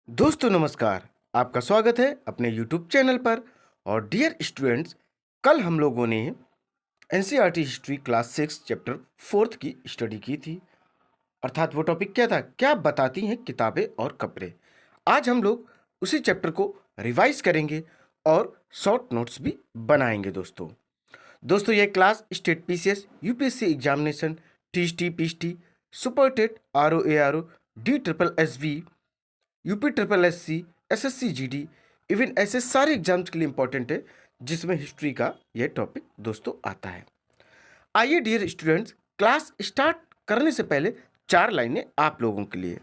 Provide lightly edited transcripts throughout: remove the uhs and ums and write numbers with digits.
दोस्तों नमस्कार। आपका स्वागत है अपने YouTube चैनल पर। और डियर स्टूडेंट्स, कल हम लोगों ने एनसीईआरटी हिस्ट्री क्लास 6 चैप्टर 4 की स्टडी की थी। अर्थात वो टॉपिक क्या था, क्या बताती हैं किताबें और खबरें। आज हम लोग उसी चैप्टर को रिवाइज करेंगे और शॉर्ट नोट्स भी बनाएंगे। दोस्तों ये class state PCS, UPSC examination, TST, PST, super TET, RO, D triple SB, UP triple SC, SSC GD, even ऐसे सारे एग्जाम्स के लिए इंपॉर्टेंट है जिसमें हिस्ट्री का यह टॉपिक दोस्तों आता है। आइए डियर स्टूडेंट्स, क्लास स्टार्ट करने से पहले 4 लाइनें आप लोगों के लिए।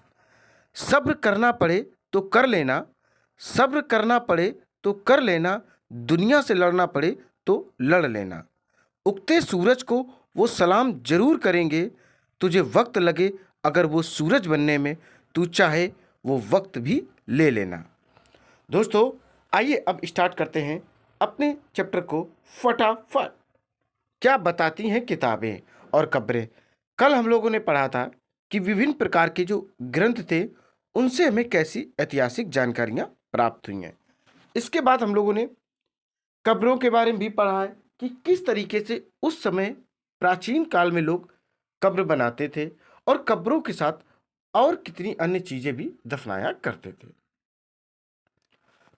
सब्र करना पड़े तो कर लेना, सब्र करना पड़े तो कर लेना, दुनिया से लड़ना पड़े तो लड़ लेना। उगते सूरज को वो सलाम जरूर करेंगे, तुझे वक्त लगे अगर वो सूरज बनने में, तू चाहे वो वक्त भी ले लेना। दोस्तों आइए अब स्टार्ट करते हैं अपने चैप्टर को फटाफट। क्या बताती हैं किताबें और खबरें। कल हम लोगों ने पढ़ा था कि विभिन्न प्रकार के जो ग्रंथ थे उनसे हमें कैसी ऐतिहासिक जानकारियां प्राप्त हुई हैं। इसके बाद हम लोगों ने कब्रों के बारे में भी पढ़ा है कि किस तरीके से उस समय प्राचीन काल में लोग कब्र बनाते थे और कब्रों के साथ और कितनी अन्य चीजें भी दफनाया करते थे।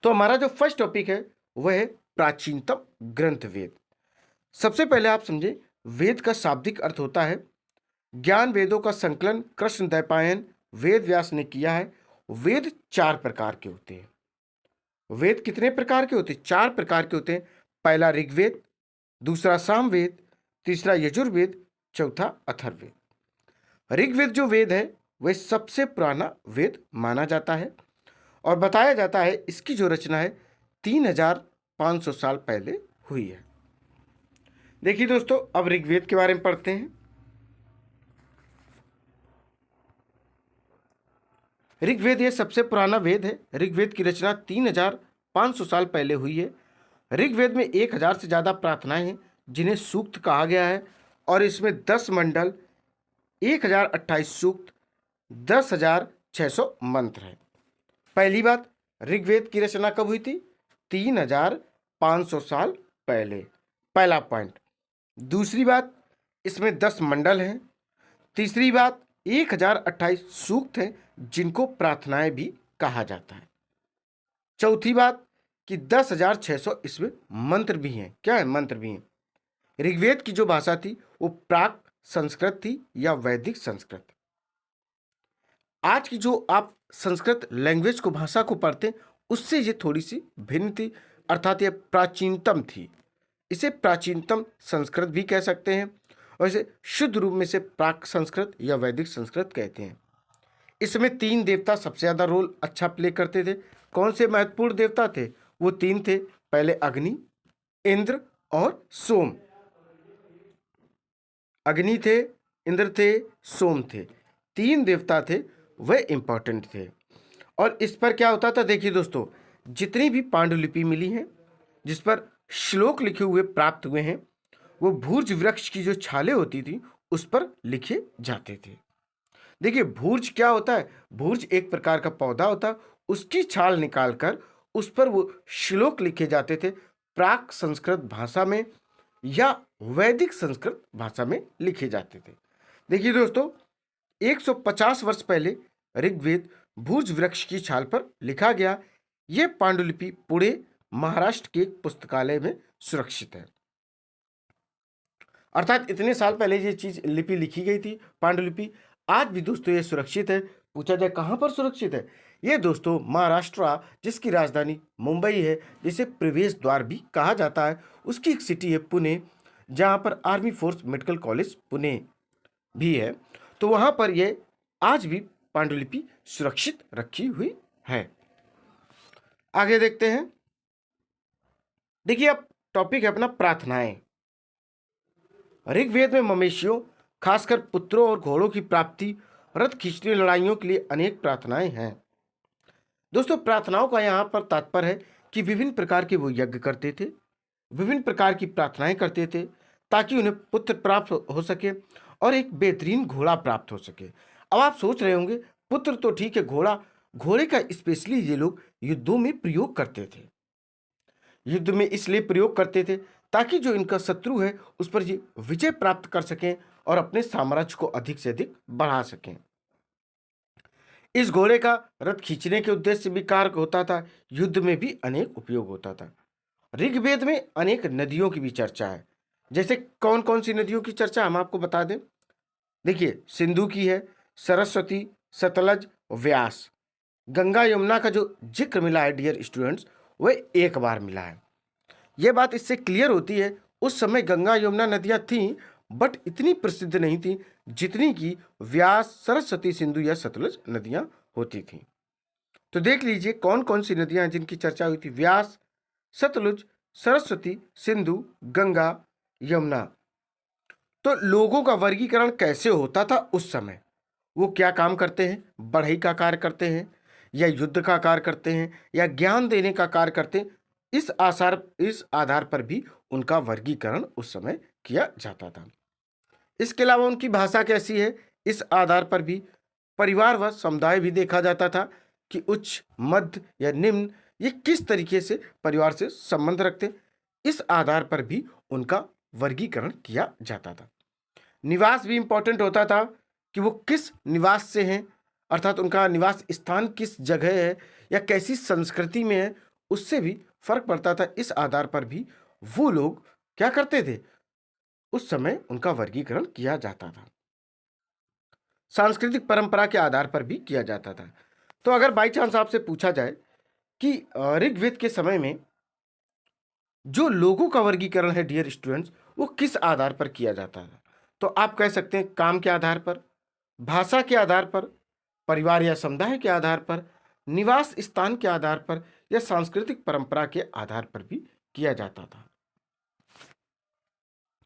तो हमारा जो फर्स्ट टॉपिक है वह है प्राचीनतम ग्रंथ वेद। सबसे पहले आप समझे, वेद का शाब्दिक अर्थ होता है ज्ञान वेदों का संकलन। कृष्ण द्वैपायन वेद व्यास ने किया है। वेद 4 प्रकार के होते हैं। वेद कितने प्रकार के होते हैं? 4 प्रकार के होते हैं। पहला ऋग्वेद, दूसरा सामवेद, तीसरा यजुर्वेद, चौथा अथर्ववेद। ऋग्वेद जो वेद है वह सबसे पुराना वेद माना जाता है और बताया जाता है इसकी जो रचना है 3500 साल पहले हुई है। देखिए दोस्तों, अब ऋग्वेद के बारे में पढ़ते हैं। ऋग्वेद ये सबसे पुराना वेद है। ऋग्वेद की रचना 3500 साल पहले हुई है। ऋग्वेद में 1000 से ज़्यादा प्रार्थनाएं हैं जिन्हें सूक्त कहा गया है और इसमें 10 मंडल, 1028 सूक्त, 10,600 मंत्र हैं। पहली बात, ऋग्वेद की रचना कब हुई थी? 3500 साल पहले, पहला पॉइंट। दूसरी बात, इसमें 10 मंडल हैं। तीसरी बात, 1028 सूक्त हैं जिनको प्रार्थनाएं भी कहा जाता है। चौथी बात कि 10,600 इसमें मंत्र भी हैं। क्या है? मंत्र भी हैं। ऋग्वेद की जो भाषा थी वो प्राक संस्कृत थी या वैदिक संस्कृत। आज की जो आप संस्कृत लैंग्वेज को, भाषा को पढ़ते हैं उससे ये थोड़ी सी भिन्न थी, अर्थात ये प्राचीनतम थी। इसे प्राचीनतम संस्कृत भी कह सकते हैं और इसे शुद्ध रूप में से प्राक संस्कृत या वैदिक संस्कृत कहते हैं। इसमें 3 देवता सबसे ज़्यादा रोल अच्छा प्ले करते थे। कौन से महत्वपूर्ण देवता थे? वो 3 थे। पहले अग्नि, इंद्र और सोम। अग्नि थे, इंद्र थे, सोम थे। 3 देवता थे, वह इंपॉर्टेंट थे। और इस पर क्या होता था? देखिए दोस्तों, जितनी भी पांडुलिपि मिली हैं जिस पर श्लोक लिखे हुए प्राप्त हुए हैं वो भूर्ज वृक्ष की जो छालें होती थी उस पर लिखे जाते थे। देखिए भूर्ज क्या होता है? भूर्ज एक प्रकार का पौधा होता है, उसकी छाल निकालकर उस पर वो श्लोक लिखे जाते थे। प्राक संस्कृत भाषा में या वैदिक संस्कृत भाषा में लिखे जाते थे। देखिए दोस्तों, 150 वर्ष पहले ऋग्वेद भूर्ज वृक्ष की छाल पर लिखा गया। यह पांडुलिपि पुणे महाराष्ट्र के एक पुस्तकालय में सुरक्षित है। अर्थात इतने साल पहले ये चीज लिपि लिखी गई थी, पांडुलिपि। आज भी दोस्तों ये सुरक्षित है। पूछा जाए कहां पर सुरक्षित है? ये दोस्तों महाराष्ट्र, जिसकी राजधानी मुंबई है, जिसे प्रवेश द्वार भी कहा जाता है, उसकी एक सिटी है पुणे, जहां पर army force medical college Pune भी है। तो वहां पर ये आज भी पांडुलिपि सुरक्षित रखी हुई है। आगे देखते हैं। देखिए अब टॉपिक है अपना प्रार्थनाएं। ऋग्वेद में मवेशियों, खासकर पुत्रों और घोड़ों की प्राप्ति, रथ खींचने, लड़ाइयों के लिए अनेक प्रार्थनाएं हैं। दोस्तों प्रार्थनाओं का यहाँ पर तात्पर्य है कि विभिन्न प्रकार के वो यज्ञ करते थे, विभिन्न प्रकार की प्रार्थनाएं करते थे ताकि उन्हें पुत्र प्राप्त हो सके और एक बेहतरीन घोड़ा प्राप्त हो सके। अब आप सोच रहे होंगे पुत्र तो ठीक है, घोड़ा घोड़े का स्पेशली ये लोग युद्धों में प्रयोग करते थे। युद्ध में इसलिए प्रयोग करते थे ताकि जो इनका शत्रु है उस पर ये विजय प्राप्त कर सकें और अपने साम्राज्य को अधिक से अधिक बढ़ा सकें। इस घोड़े का रथ खींचने के उद्देश्य से भी कार्य होता था, युद्ध में भी अनेक उपयोग होता था। ऋग्वेद में अनेक नदियों की भी चर्चा है। जैसे कौन कौन सी नदियों की चर्चा हम आपको बता दें। देखिए, सिंधु की है, सरस्वती, सतलज, व्यास। गंगा यमुना का जो जिक्र मिला है डियर स्टूडेंट्स, वह एक बार मिला है। यह बात इससे क्लियर होती है उस समय गंगा यमुना नदियां थीं, बट इतनी प्रसिद्ध नहीं थी जितनी कि व्यास, सरस्वती, सिंधु या सतलज नदियां होती थीं। तो देख लीजिए कौन कौन सी नदियां जिनकी चर्चा हुई थी। व्यास, सतलुज, सरस्वती, सिंधु, गंगा, यमुना। तो लोगों का वर्गीकरण कैसे होता था उस समय? वो क्या काम करते हैं? बढ़ई का कार्य करते हैं, या युद्ध का कार्य करते हैं, या ज्ञान देने का कार्य करते हैं। इस आधार पर भी उनका वर्गीकरण उस समय किया जाता था। इसके अलावा उनकी भाषा कैसी है, इस आधार पर भी परिवार व समुदाय भी देखा जाता था कि उच्च, मध्य या निम्न ये किस तरीके से परिवार से संबंध रखते। इस आधार पर भी उनका वर्गीकरण किया जाता था। निवास भी इंपॉर्टेंट होता था कि वो किस निवास से हैं, अर्थात उनका निवास स्थान किस जगह है या कैसी संस्कृति में है, उससे भी फर्क पड़ता था। इस आधार पर भी वो लोग क्या करते थे, उस समय उनका वर्गीकरण किया जाता था। सांस्कृतिक परंपरा के आधार पर भी किया जाता था। तो अगर बाई चांस आपसे पूछा जाए कि ऋग्वेद के समय में जो लोगों का वर्गीकरण है डियर स्टूडेंट्स, वो किस आधार पर किया जाता है, तो आप कह सकते हैं काम के आधार पर, भाषा के आधार पर, परिवार या समुदाय के आधार पर, निवास स्थान के आधार पर, या सांस्कृतिक परंपरा के आधार पर भी किया जाता था।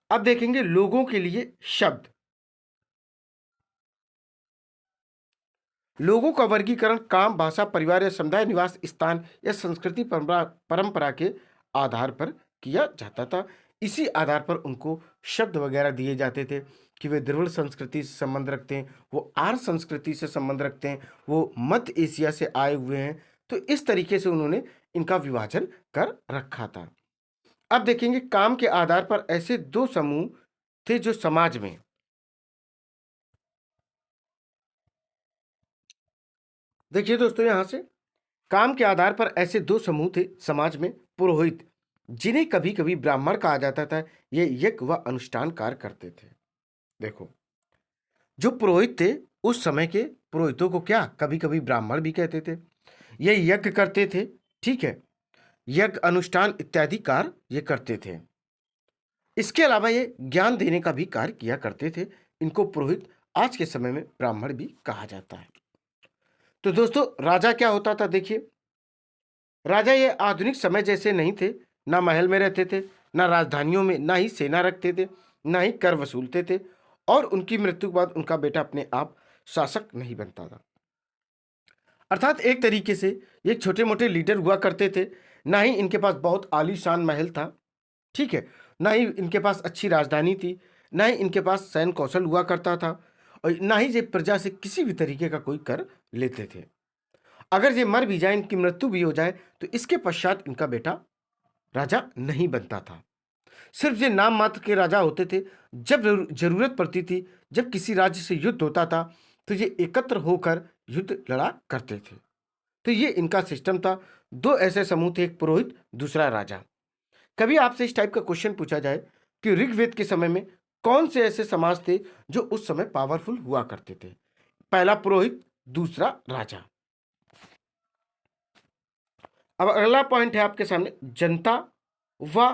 अब देखेंगे लोगों के लिए शब्द। लोगों का वर्गीकरण काम, भाषा, परिवार या समुदाय, निवास स्थान या संस्कृति परंपरा के आधार पर किया जाता था। इसी आधार पर उनको शब्द वगैरह दिए जाते थे कि वे द्रविड़ संस्कृति से संबंध रखते हैं, वो आर्य संस्कृति से संबंध रखते हैं, वो मध्य एशिया से आए हुए हैं। तो इस तरीके से उन्होंने इनका विभाजन कर रखा था। अब देखेंगे काम के आधार पर ऐसे दो समूह थे जो समाज में, देखिए दोस्तों यहां से, काम के आधार पर ऐसे दो समूह थे समाज में। पुरोहित, जिन्हें कभी कभी ब्राह्मण कहा जाता था, ये यज्ञ व अनुष्ठान कार्य करते थे। देखो, जो पुरोहित थे उस समय के पुरोहितों को क्या कभी कभी ब्राह्मण भी कहते थे। ये यज्ञ करते थे, ठीक है, यज्ञ, अनुष्ठान इत्यादि कार्य ये करते थे। इसके अलावा ये ज्ञान देने का भी कार्य किया करते थे। इनको पुरोहित, आज के समय में ब्राह्मण भी कहा जाता है। तो दोस्तों राजा क्या होता था, देखिए, राजा ये आधुनिक समय जैसे नहीं थे, ना महल में रहते थे, ना राजधानियों में, ना ही सेना रखते थे, ना ही कर वसूलते थे, और उनकी मृत्यु के बाद उनका बेटा अपने आप शासक नहीं बनता था। अर्थात एक तरीके से ये छोटे मोटे लीडर हुआ करते थे। ना ही इनके पास बहुत आलीशान महल था, ठीक है, ना ही इनके पास अच्छी राजधानी थी, ना ही इनके पास सैन्य कौशल हुआ करता था, और ना ही ये प्रजा से किसी भी तरीके का कोई कर लेते थे। अगर ये मर भी जाए, इनकी मृत्यु भी हो जाए, तो इसके पश्चात इनका बेटा राजा नहीं बनता था। सिर्फ ये नाम मात्र के राजा होते थे। जब जरूरत पड़ती थी, जब किसी राज्य से युद्ध होता था, तो ये एकत्र होकर युद्ध लड़ा करते थे। तो ये इनका सिस्टम था। दो ऐसे समूह थे, एक पुरोहित, दूसरा राजा। कभी आपसे इस टाइप का क्वेश्चन पूछा जाए कि ऋग्वेद के समय में कौन से ऐसे समाज थे जो उस समय पावरफुल हुआ करते थे, पहला पुरोहित, दूसरा राजा। अब अगला पॉइंट है आपके सामने, जनता व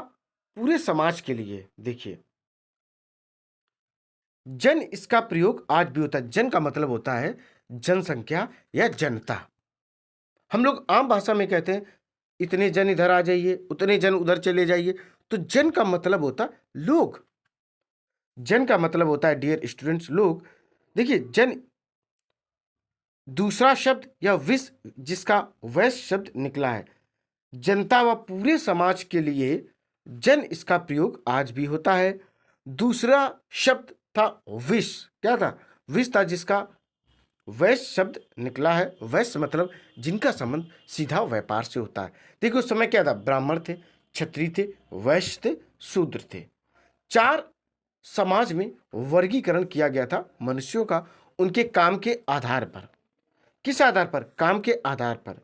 पूरे समाज के लिए। देखिए, जन, इसका प्रयोग आज भी होता है। जन का मतलब होता है जनसंख्या या जनता। हम लोग आम भाषा में कहते हैं इतने जन इधर आ जाइए, उतने जन उधर चले जाइए। तो जन का मतलब होता लोग। जन का मतलब होता है डियर स्टूडेंट्स लोग। देखिए, जन दूसरा शब्द या विश्व, जिसका वैश्य शब्द निकला है, जनता व पूरे समाज के लिए जन, इसका प्रयोग आज भी होता है। दूसरा शब्द था विश्व, क्या था, विश्व था, जिसका वैश्य शब्द निकला है। वैश्य मतलब जिनका संबंध सीधा व्यापार से होता है। देखिए उस समय क्या था, ब्राह्मण थे, क्षत्रिय थे, वैश्य थे, शूद्र थे। चार समाज में वर्गीकरण किया गया था मनुष्यों का उनके काम के आधार पर। किस आधार पर? काम के आधार पर।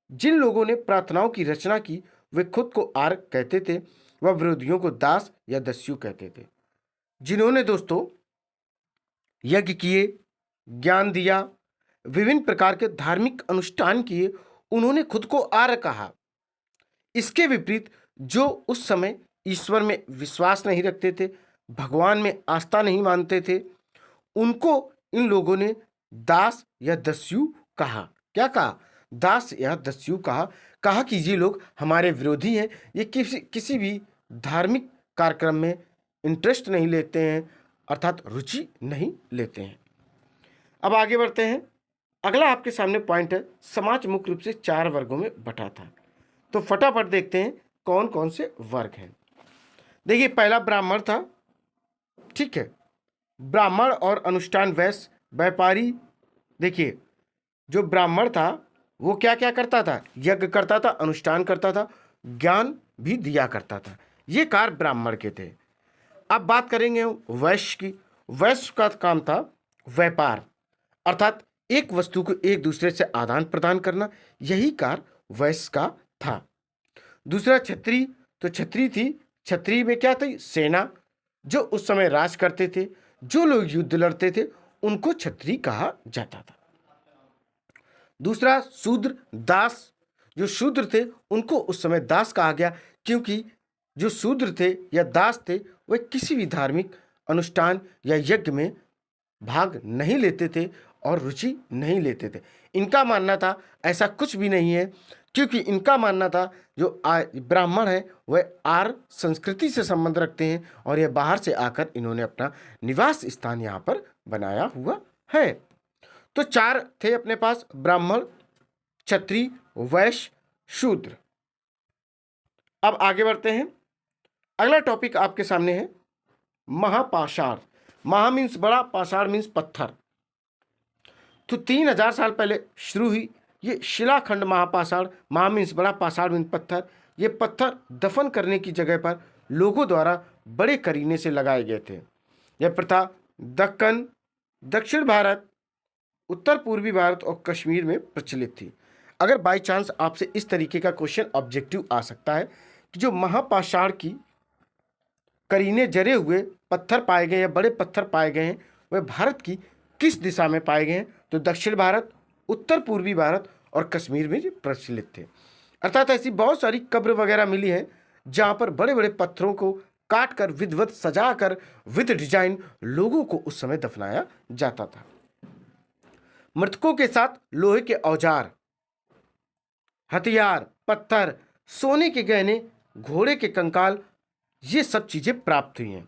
जिन लोगों ने प्रार्थनाओं की रचना की वे खुद को आर्य कहते थे, वह विरोधियों को दास या दस्यु कहते थे। जिन्होंने दोस्तों यज्ञ किए, ज्ञान दिया, विभिन्न प्रकार के धार्मिक अनुष्ठान किए, उन्होंने खुद को आर्य कहा। इसके विपरीत जो उस समय ईश्वर में विश्वास नहीं रखते थे, भगवान में आस्था नहीं मानते थे, उनको इन लोगों ने दास या दस्यु कहा। क्या कहा? दास या दस्यु कहा। कहा कि ये लोग हमारे विरोधी हैं, ये किसी भी धार्मिक कार्यक्रम में इंटरेस्ट नहीं लेते हैं, अर्थात रुचि नहीं लेते हैं। अब आगे बढ़ते हैं। अगला आपके सामने पॉइंट है, समाज मुख्य रूप से 4 वर्गों में बटा था। तो फटाफट देखते हैं कौन कौन से वर्ग हैं। देखिए पहला ब्राह्मण था, ठीक है। ब्राह्मण और अनुष्ठान वैश्य व्यापारी। देखिए जो ब्राह्मण था वो क्या क्या करता था? यज्ञ करता था, अनुष्ठान करता था, ज्ञान भी दिया करता था। ये कार्य ब्राह्मण के थे। अब बात करेंगे हम वैश्य की। वैश्य का काम था व्यापार, अर्थात एक वस्तु को एक दूसरे से आदान प्रदान करना, यही कार्य वैश्य का था। दूसरा क्षत्रिय। तो क्षत्रिय थी, क्षत्रिय में क्या थी? सेना। जो उस समय राज करते थे, जो लोग युद्ध लड़ते थे, उनको क्षत्रिय कहा जाता था। दूसरा शूद्र, दास। जो शूद्र थे उनको उस समय दास कहा गया, क्योंकि जो शूद्र थे या दास थे वे किसी भी धार्मिक अनुष्ठान या यज्ञ में भाग नहीं लेते थे और रुचि नहीं लेते थे। इनका मानना था ऐसा कुछ भी नहीं है, क्योंकि इनका मानना था जो ब्राह्मण है वह आर्य संस्कृति से संबंध रखते हैं और यह बाहर से आकर इन्होंने अपना निवास स्थान यहाँ पर बनाया हुआ है। तो 4 थे अपने पास, ब्राह्मण, क्षत्रिय, वैश्य, शूद्र। अब आगे बढ़ते हैं। अगला टॉपिक आपके सामने है महापाषाण। महा मीन्स बड़ा, पाषाण मीन्स पत्थर। तो 3000 साल पहले शुरू हुई ये शिलाखंड महापाषाण। महा मीन्स बड़ा, पाषाण मीन्स पत्थर। ये पत्थर दफन करने की जगह पर लोगों द्वारा बड़े करीने से लगाए गए थे। यह प्रथा दक्कन, दक्षिण भारत, उत्तर पूर्वी भारत और कश्मीर में प्रचलित थी। अगर बाई चांस आपसे इस तरीके का क्वेश्चन ऑब्जेक्टिव आ सकता है कि जो महापाषाण की करीने जरे हुए पत्थर पाए गए या बड़े पत्थर पाए गए हैं वह भारत की किस दिशा में पाए गए हैं, तो दक्षिण भारत, उत्तर पूर्वी भारत और कश्मीर में प्रचलित थे। अर्थात ऐसी बहुत सारी कब्र वगैरह मिली है जहाँ पर बड़े बड़े पत्थरों को काट कर विधिवत सजा कर विद डिजाइन लोगों को उस समय दफनाया जाता था। मृतकों के साथ लोहे के औजार, हथियार, पत्थर, सोने के गहने, घोड़े के कंकाल, ये सब चीजें प्राप्त हुई हैं।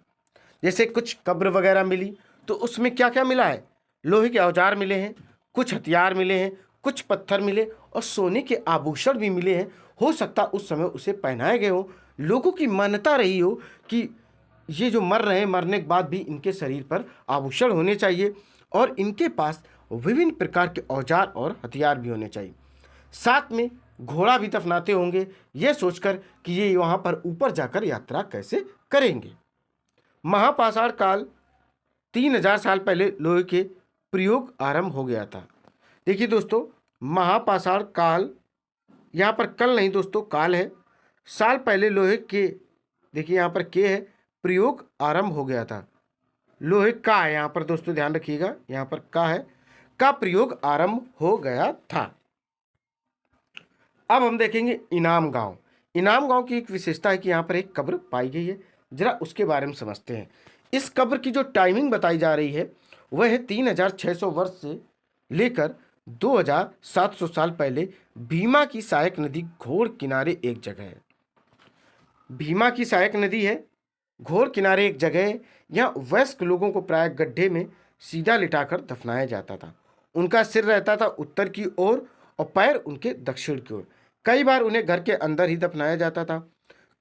जैसे कुछ कब्र वगैरह मिली तो उसमें क्या क्या मिला है? लोहे के औजार मिले हैं, कुछ हथियार मिले हैं, कुछ पत्थर मिले और सोने के आभूषण भी मिले हैं। हो सकता उस समय उसे पहनाए गए हो। लोगों की मान्यता रही हो कि ये जो मर रहे हैं, मरने के बाद भी इनके शरीर पर आभूषण होने चाहिए और इनके पास विभिन्न प्रकार के औजार और हथियार भी होने चाहिए। साथ में घोड़ा भी दफनाते होंगे, यह सोचकर कि ये वहाँ पर ऊपर जाकर यात्रा कैसे करेंगे। महापाषाण काल 3000 साल पहले लोहे के प्रयोग आरंभ हो गया था। देखिए दोस्तों, महापाषाण काल, यहाँ पर कल नहीं दोस्तों, काल है। साल पहले लोहे के, देखिए यहाँ पर के है, प्रयोग आरंभ हो गया था। लोहे का है यहाँ पर दोस्तों, ध्यान रखिएगा, यहाँ पर का है, का प्रयोग आरंभ हो गया था। अब हम देखेंगे इनाम गांव। इनाम गांव की एक विशेषता है कि यहाँ पर एक कब्र पाई गई है, जरा उसके बारे में समझते हैं। इस कब्र की जो टाइमिंग बताई जा रही है वह है 3600 वर्ष से लेकर 2700 साल पहले भीमा की सहायक नदी घोड़ किनारे एक जगह है। भीमा की सहायक नदी है, घोड़ किनारे एक जगह है। यहाँ वयस्क लोगों को प्राय गड्ढे में सीधा लिटाकर दफनाया जाता था। उनका सिर रहता था उत्तर की ओर और पैर उनके दक्षिण की ओर। कई बार उन्हें घर के अंदर ही दफनाया जाता था।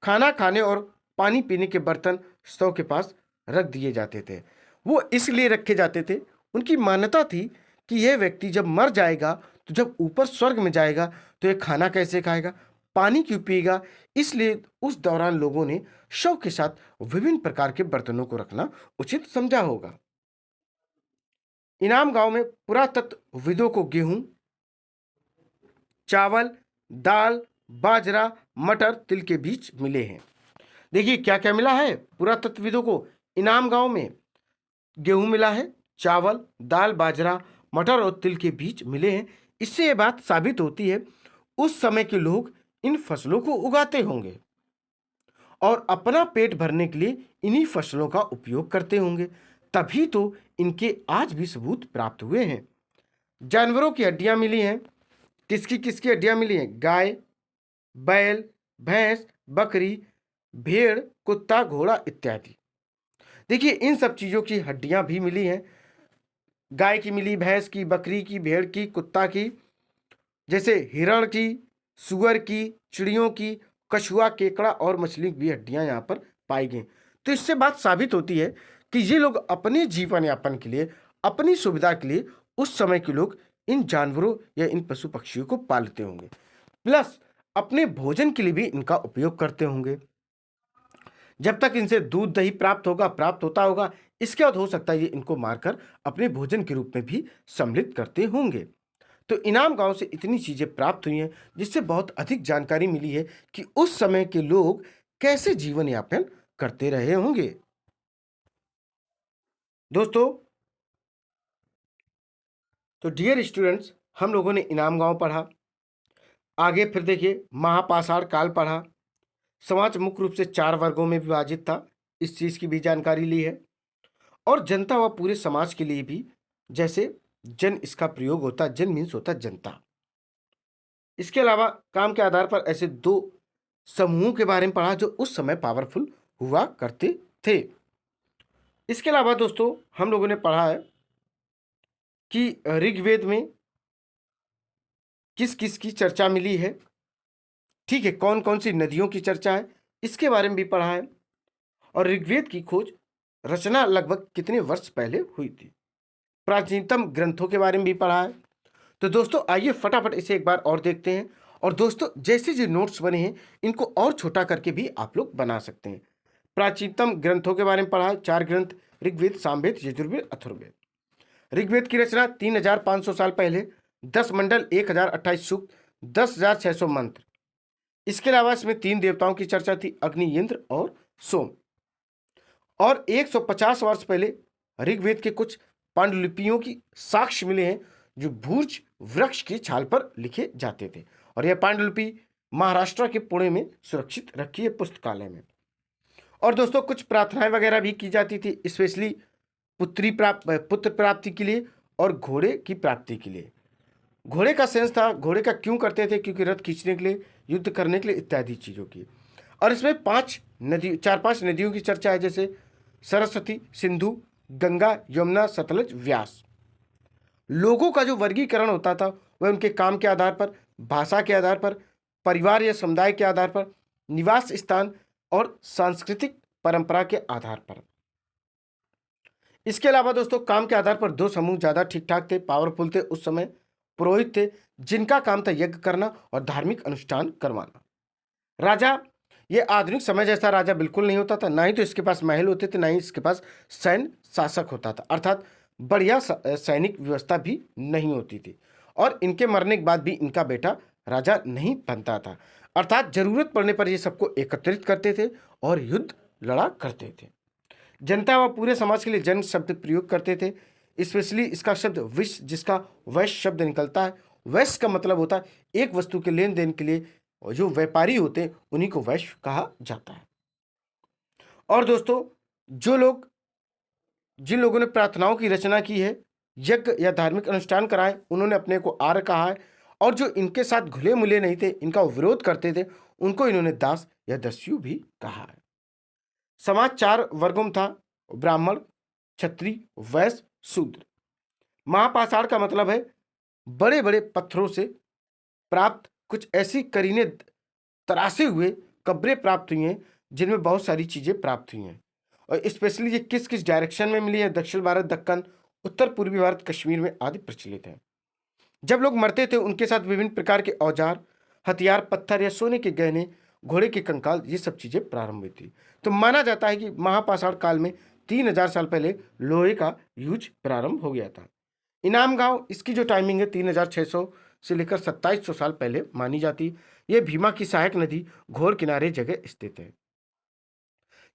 खाना खाने और पानी पीने के बर्तन शव के पास रख दिए जाते थे। वो इसलिए रखे जाते थे, उनकी मान्यता थी कि यह व्यक्ति जब मर जाएगा तो जब ऊपर स्वर्ग में जाएगा तो यह खाना कैसे खाएगा, पानी क्यों पिएगा। इसलिए उस दौरान लोगों ने शव के साथ विभिन्न प्रकार के बर्तनों को रखना उचित समझा होगा। इनाम गांव में पुरातत्वविदों को गेहूं, चावल, दाल, बाजरा, मटर, तिल के बीज मिले हैं। देखिए क्या क्या मिला है पुरातत्वविदों को। इनाम गांव में गेहूं मिला है, चावल, दाल, बाजरा, मटर और तिल के बीज मिले हैं। इससे यह बात साबित होती है उस समय के लोग इन फसलों को उगाते होंगे और अपना पेट भरने के लिए इन्हीं फसलों का उपयोग करते होंगे, तभी तो इनके आज भी सबूत प्राप्त हुए हैं। जानवरों की हड्डियां मिली हैं। किसकी किसकी हड्डियां मिली हैं? गाय, बैल, भैंस, बकरी, भेड़, कुत्ता, घोड़ा इत्यादि। देखिए इन सब चीजों की हड्डियां भी मिली हैं। गाय की मिली, भैंस की, बकरी की, भेड़ की, कुत्ता की, जैसे हिरण की, सुअर की, चिड़ियों की, कछुआ, केकड़ा और मछली की भी हड्डियां यहाँ पर पाई गई। तो इससे बात साबित होती है कि ये लोग अपने जीवन यापन के लिए, अपनी सुविधा के लिए उस समय के लोग इन जानवरों या इन पशु पक्षियों को पालते होंगे, प्लस अपने भोजन के लिए भी इनका उपयोग करते होंगे। जब तक इनसे दूध दही प्राप्त होता होगा, इसके बाद हो सकता है ये इनको मारकर अपने भोजन के रूप में भी सम्मिलित करते होंगे। तो इनाम गांव से इतनी चीजें प्राप्त हुई हैं जिससे बहुत अधिक जानकारी मिली है कि उस समय के लोग कैसे जीवन यापन करते रहे होंगे। दोस्तों, तो डियर स्टूडेंट्स, हम लोगों ने इनाम गांव पढ़ा। आगे फिर देखिए महापाषाण काल पढ़ा। समाज मुख्य रूप से 4 वर्गों में विभाजित था, इस चीज की भी जानकारी ली है। और जनता व पूरे समाज के लिए भी, जैसे जन इसका प्रयोग होता है, जन मीन्स होता है जनता। इसके अलावा काम के आधार पर ऐसे 2 समूहों के बारे में पढ़ा जो उस समय पावरफुल हुआ करते थे। इसके अलावा दोस्तों हम लोगों ने पढ़ा है कि ऋग्वेद में किस किस की चर्चा मिली है, ठीक है, कौन कौन सी नदियों की चर्चा है, इसके बारे में भी पढ़ा है। और ऋग्वेद की खोज रचना लगभग कितने वर्ष पहले हुई थी। प्राचीनतम ग्रंथों के बारे में भी पढ़ा है। तो दोस्तों आइए फटाफट इसे एक बार और देखते हैं। और दोस्तों जैसे जो नोट्स बने हैं इनको और छोटा करके भी आप लोग बना सकते हैं। प्राचीनतम ग्रंथों के बारे में पढ़ा है। 4 ग्रंथ, ऋग्वेद, सामवेद, यजुर्वेद, अथर्ववेद। ऋग्वेद की रचना 3500 साल पहले, 10 मंडल, 1028 सूक्त, 10,600 मंत्र। इसके अलावा इसमें 3 देवताओं की चर्चा थी, अग्नि, इंद्र और सोम। और 150 वर्ष पहले ऋग्वेद के कुछ पांडुलिपियों की साक्ष्य मिले हैं जो भूर्ज वृक्ष की छाल पर लिखे जाते थे। और यह पांडुलिपि महाराष्ट्र के पुणे में सुरक्षित रखी है पुस्तकालय में। और दोस्तों कुछ प्रार्थनाएं वगैरह भी की जाती थी, स्पेशली पुत्र प्राप्ति के लिए और घोड़े की प्राप्ति के लिए। घोड़े का सेंस था, घोड़े का क्यों करते थे? क्योंकि रथ खींचने के लिए, युद्ध करने के लिए इत्यादि चीज़ों की। और इसमें 4-5 नदियों की चर्चा है, जैसे सरस्वती, सिंधु, गंगा, यमुना, सतलज, व्यास। लोगों का जो वर्गीकरण होता था वह उनके काम के आधार पर, भाषा के आधार पर, परिवार या समुदाय के आधार पर, निवास स्थान और सांस्कृतिक परंपरा के आधार पर। इसके अलावा दोस्तों काम के आधार पर 2 समूह ज्यादा ठीक ठाक थे, पावरफुल थे उस समय। पुरोहित थे जिनका काम था यज्ञ करना और धार्मिक अनुष्ठान करवाना। राजा, ये आधुनिक समय जैसा राजा बिल्कुल नहीं होता था, ना ही तो इसके पास महल होते थे, ना ही इसके पास सैन्य शासक होता था, अर्थात बढ़िया सैनिक व्यवस्था भी नहीं होती थी। और इनके मरने के बाद भी इनका बेटा राजा नहीं बनता था, अर्थात जरूरत पड़ने पर ये सबको एकत्रित करते थे और युद्ध लड़ा करते थे। जनता व पूरे समाज के लिए जन शब्द प्रयोग करते थे, स्पेशली इसका शब्द विश, जिसका वैश्य शब्द निकलता है। वैश्य का मतलब होता है एक वस्तु के लेन देन के लिए जो व्यापारी होते हैं उन्हीं को वैश्य कहा जाता है। और दोस्तों जिन लोगों ने प्रार्थनाओं की रचना की है, यज्ञ या धार्मिक अनुष्ठान कराए, उन्होंने अपने को आर्य कहा है। और जो इनके साथ घुले मिले नहीं थे, इनका विरोध करते थे, उनको इन्होंने दास या दस्यु भी कहा है। समाज 4 वर्गों में था, ब्राह्मण, क्षत्रिय, वैश्य, शूद्र। महापाषाण का मतलब है बड़े बड़े पत्थरों से प्राप्त कुछ ऐसी करीने तरासे हुए कब्रें प्राप्त हुई हैं जिनमें बहुत सारी चीजें प्राप्त हुई हैं। और स्पेशली ये किस किस डायरेक्शन में मिली है? दक्षिण भारत, दक्कन, उत्तर पूर्वी भारत, कश्मीर में आदि प्रचलित है। जब लोग मरते थे उनके साथ विभिन्न प्रकार के औजार, हथियार, पत्थर या सोने के गहने, घोड़े के कंकाल, ये सब चीजें प्रारंभ हुई थी। तो माना जाता है कि महापाषाण काल में 3000 साल पहले लोहे का यूज प्रारंभ हो गया था। इनाम गांव, इसकी जो टाइमिंग है 3600 से लेकर 2700 साल पहले मानी जाती। यह भीमा की सहायक नदी घोर किनारे जगह स्थित है।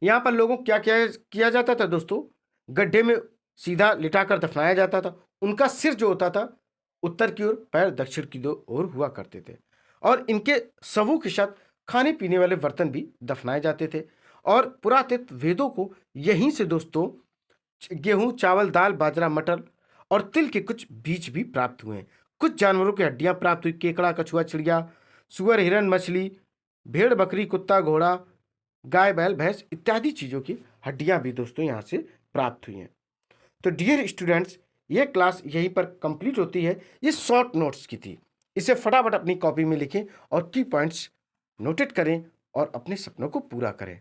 यहाँ पर लोगों को क्या क्या किया जाता था दोस्तों, गड्ढे में सीधा लिटाकर दफनाया जाता था। उनका सिर जो होता था उत्तर की ओर, पैर दक्षिण की ओर हुआ करते थे, और इनके शवों के साथ खाने पीने वाले बर्तन भी दफनाए जाते थे। और पुरातत्व वेदों को यहीं से दोस्तों गेहूं, चावल, दाल, बाजरा, मटर और तिल के कुछ बीज भी प्राप्त हुए हैं। कुछ जानवरों की हड्डियां प्राप्त हुई, केकड़ा, कछुआ, चिड़िया, सुअर, हिरन, मछली, भेड़, बकरी, कुत्ता, घोड़ा, गाय, बैल, भैंस इत्यादि चीज़ों की हड्डियां भी दोस्तों यहाँ से प्राप्त हुई हैं। तो डियर स्टूडेंट्स, ये क्लास यहीं पर कंप्लीट होती है। ये शॉर्ट नोट्स की थी, इसे फटाफट अपनी कॉपी में लिखें और की पॉइंट्स नोटेट करें और अपने सपनों को पूरा करें।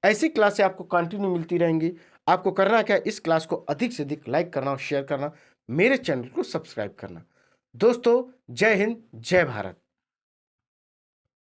ऐसी क्लासें आपको कंटिन्यू मिलती रहेंगी। आपको करना क्या है, इस क्लास को अधिक से अधिक लाइक करना और शेयर करना, मेरे चैनल को सब्सक्राइब करना। दोस्तों, जय हिंद, जय भारत।